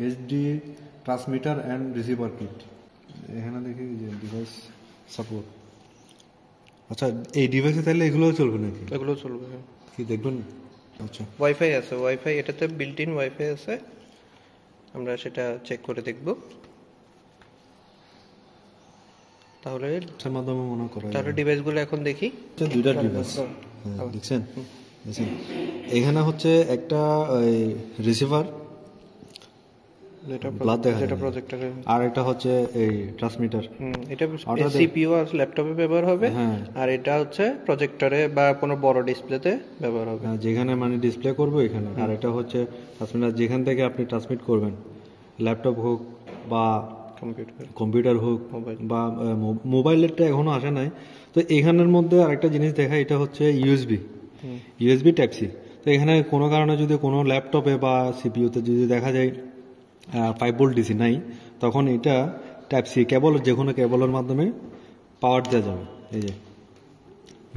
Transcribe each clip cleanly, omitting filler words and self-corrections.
HD transmitter and receiver kit. এখানে দেখি যে ডিভাইস সাপোর্ট। আচ্ছা, এই ডিভাইসে তাহলে এগুলোও চলবে নাকি? এগুলো চলবে, কি দেখবেন? আচ্ছা, ওয়াইফাই আছে, ওয়াইফাই এটাতে বিল্ট ইন ওয়াইফাই আছে, আমরা সেটা চেক করে দেখব। তাহলে মাধ্যমে মনে করা তাহলে ডিভাইসগুলো এখন দেখি। দুইটা ডিভাইস দেখছেন। এখানে হচ্ছে একটা রিসিভার যেটা প্রজেক্টরে, আর একটা হচ্ছে এই ট্রান্সমিটার। এটা সিপিইউ আর ল্যাপটপে ব্যবহার হবে, আর এটা হচ্ছে প্রজেক্টরে বা কোনো বড় ডিসপ্লেতে ব্যবহার হবে, যেখানে মানে ডিসপ্লে করবো এখানে। আর এটা হচ্ছে ট্রান্সমিটার, যেখান থেকে আপনি ট্রান্সমিট করবেন, ল্যাপটপ হোক বা কম্পিউটার হোক বা মোবাইলেরটা এখনো আসে নাই। তো এখানের মধ্যে আরেকটা জিনিস দেখা, এটা হচ্ছে ইউএসবি টাইপ সি। তো এখানে কোনো কারণে যদি কোনো ল্যাপটপে বা সিপিইউতে যদি দেখা যায় 5 ভোল্ট ডিসি নাই, তখন এটা টাইপ সি কেবল, যে কোনো কেবলের মাধ্যমে পাওয়ার দেওয়া যাবে। এই যে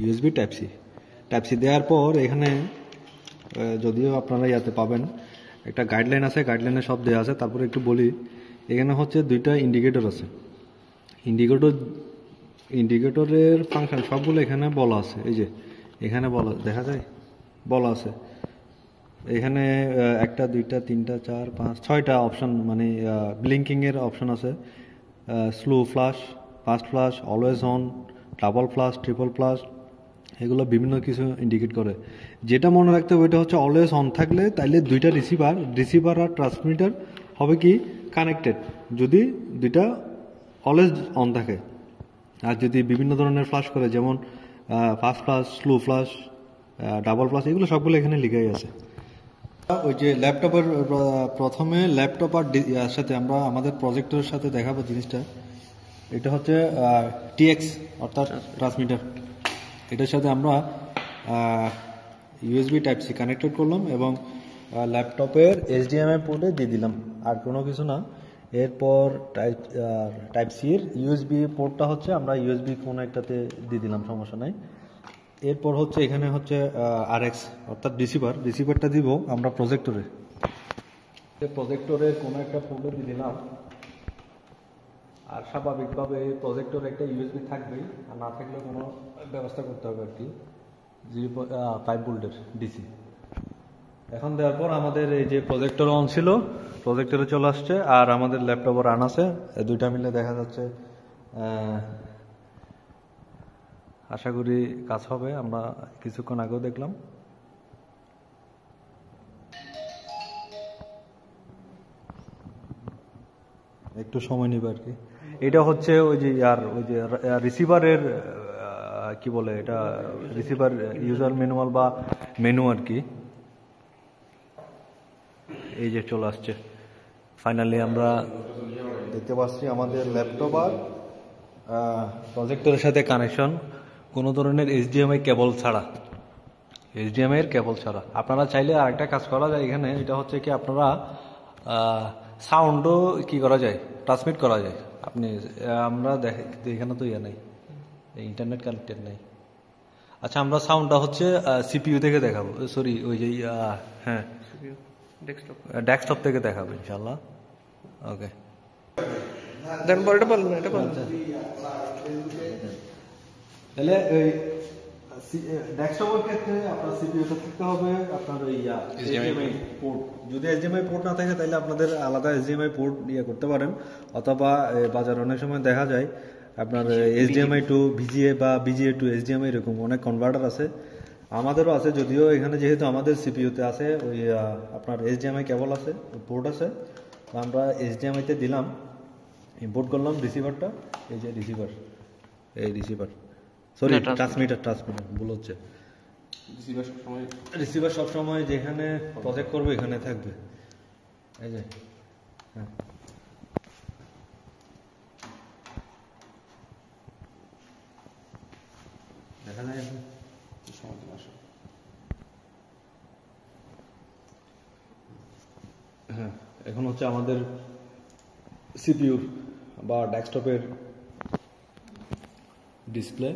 ইউএসবি টাইপ সি দেওয়ার পর এখানে যদিও আপনারা ইয়াতে পাবেন, একটা গাইডলাইন আছে, গাইডলাইনে সব দেওয়া আছে। তারপরে একটু বলি, এখানে হচ্ছে দুইটা ইন্ডিকেটর আছে। ইন্ডিকেটরের ফাংশন সবগুলো এখানে বলা আছে। এই যে এখানে বলা দেখা যায়, বলা আছে এখানে 1 2 3 4 5 6টা অপশন, মানে ব্লিঙ্কিং এর অপশন আছে। Slow flash, fast flash, always on, double flash, triple flash, এগুলো বিভিন্ন কিছু ইন্ডিকেট করে। যেটা মনে রাখতে হবে, এটা হচ্ছে অলওয়েজ অন থাকলে তাইলে দুইটা রিসিভার আর ট্রান্সমিটার হবে কি কানেক্টেড, যদি দুইটা অলওয়েজ অন থাকে। আর যদি বিভিন্ন ধরনের ফ্লাশ করে, যেমন fast flush, slow flush, double flush, এগুলো সবগুলো এখানে লিখাই আছে। ওই যে ল্যাপটপের প্রথমে ল্যাপটপ আর সাথে আমরা আমাদের প্রজেক্টরের সাথে দেখাবো জিনিসটা। এটা হচ্ছে টিএক্স অর্থাৎ ট্রান্সমিটার। এটার সাথে আমরা ইউএসবি টাইপ সি কানেক্টেড করলাম এবং ল্যাপটপের এইচডিএমআই পোর্টে দিয়ে দিলাম, আর কোনো কিছু না। এরপর টাইপ সির ইউএসবি পোর্টটা হচ্ছে আমরা ইউএসবি কোনো একটাতে দিয়ে দিলাম, সমস্যা নাই। এরপর হচ্ছে এখানে হচ্ছে আরএক্স অর্থাৎ রিসিভারটা দিব আমরা প্রজেক্টরে কোনো একটা পোর্টে দিয়ে দিলাম। আর স্বাভাবিকভাবে প্রজেক্টরে একটা ইউএসবি থাকবেই, আর না থাকলে কোনো ব্যবস্থা করতে হবে আর কি, 5 ভোল্টের ডিসি। এখন দেওয়ার পর আমাদের এই যে প্রজেক্টর অন ছিল, প্রজেক্টরে চলে আসছে, আর আমাদের ল্যাপটপও রান আছে। দুইটা মিলে দেখা যাচ্ছে আশা করি কাজ হবে। আমরা কিছুক্ষণ আগেও দেখলাম। একটু সময় নেবে আর কি। এটা হচ্ছে ওই যে রিসিভারের কি বলে এটা, রিসিভার ইউজার ম্যানুয়াল বা মেনু আর কি। এই যে চলে আসছে ফাইনালি, আমরা দেখতে পাচ্ছি আমাদের ল্যাপটপ আর প্রজেক্টরের সাথে কানেকশন কোনো ধরনের এইচডিএমআই কেবল ছাড়া। আপনারা চাইলে আরেকটা কাজ করা যায় এখানে, এটা হচ্ছে কি আপনারা সাউন্ডও কি করা যায়, ট্রান্সমিট করা যায়। আমরা এখানে তো নেই, ইন্টারনেট কানেক্টেড নেই। আচ্ছা, আমরা সাউন্ডটা হচ্ছে সিপিইউ থেকে দেখাবো, সরি ওই যে হ্যাঁ ডেস্কটপ থেকে দেখাবো ইনশাল্লাহ। ওকে, তাহলে ওই ডেস্কটপের ক্ষেত্রে আপনার সিপিইউটা থাকতে হবে আপনার ওই এইচডিএমআই পোর্ট। যদি এইচডিএমআই পোর্ট না থাকে তাহলে আপনাদের আলাদা এইচডিএমআই পোর্ট করতে পারেন, অথবা বাজারে অনেক সময় দেখা যায় আপনার এইচডিএমআই টু ভিজিএ বা ভিজিএ টু এইচডিএমআই, এরকম অনেক কনভার্টার আছে। আমাদেরও আছে, যদিও এখানে যেহেতু আমাদের সিপিইউতে আছে ওই আপনার এইচডিএমআই কেবল আছে, পোর্ট আছে, তো আমরা এইচডিএমআইতে দিলাম, ইম্পোর্ট করলাম রিসিভারটা। এই যে রিসিভার সরি ট্রান্সমিটার ভুল হচ্ছে। রিসিভার সবসময় যেখানে প্রজেক্ট করবে এখানে থাকবে। এই যে হ্যাঁ, দেখা যায় হ্যাঁ। এখন হচ্ছে আমাদের সিপিইউর বা ডেস্কটপের ডিসপ্লে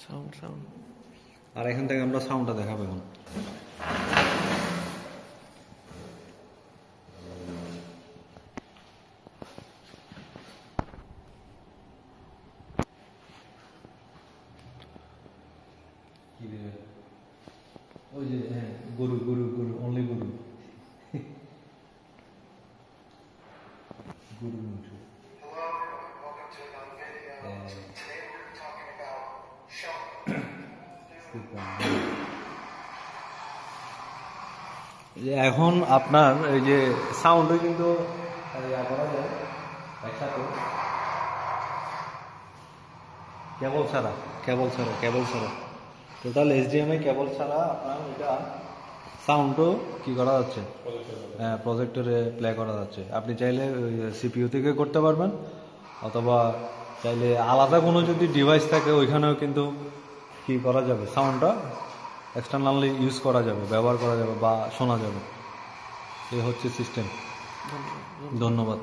সাউন্ড, আর এখান থেকে আমরা সাউন্ডটা দেখাবো। এখন ওই যে হ্যাঁ গুরু গুরু গুরু অনলি গুরু গুরু মিন্টু। যে এখন আপনার এই যে সাউন্ডে কিন্তু করা যায় একসাথে কেবল ছাড়া টোটাল এইচডিএমআই কেবল ছাড়া আপনার এটা সাউন্ডও কি করা যাচ্ছে, হ্যাঁ প্রজেক্টরে প্লে করা যাচ্ছে। আপনি চাইলে সিপিইউ থেকে করতে পারবেন, অথবা চাইলে আলাদা কোনো যদি ডিভাইস থাকে ওইখানেও কিন্তু কি করা যাবে, সাউন্ডটা এক্সটার্নালি ইউজ করা যাবে, ব্যবহার করা যাবে বা শোনা যাবে। এই হচ্ছে সিস্টেম। ধন্যবাদ।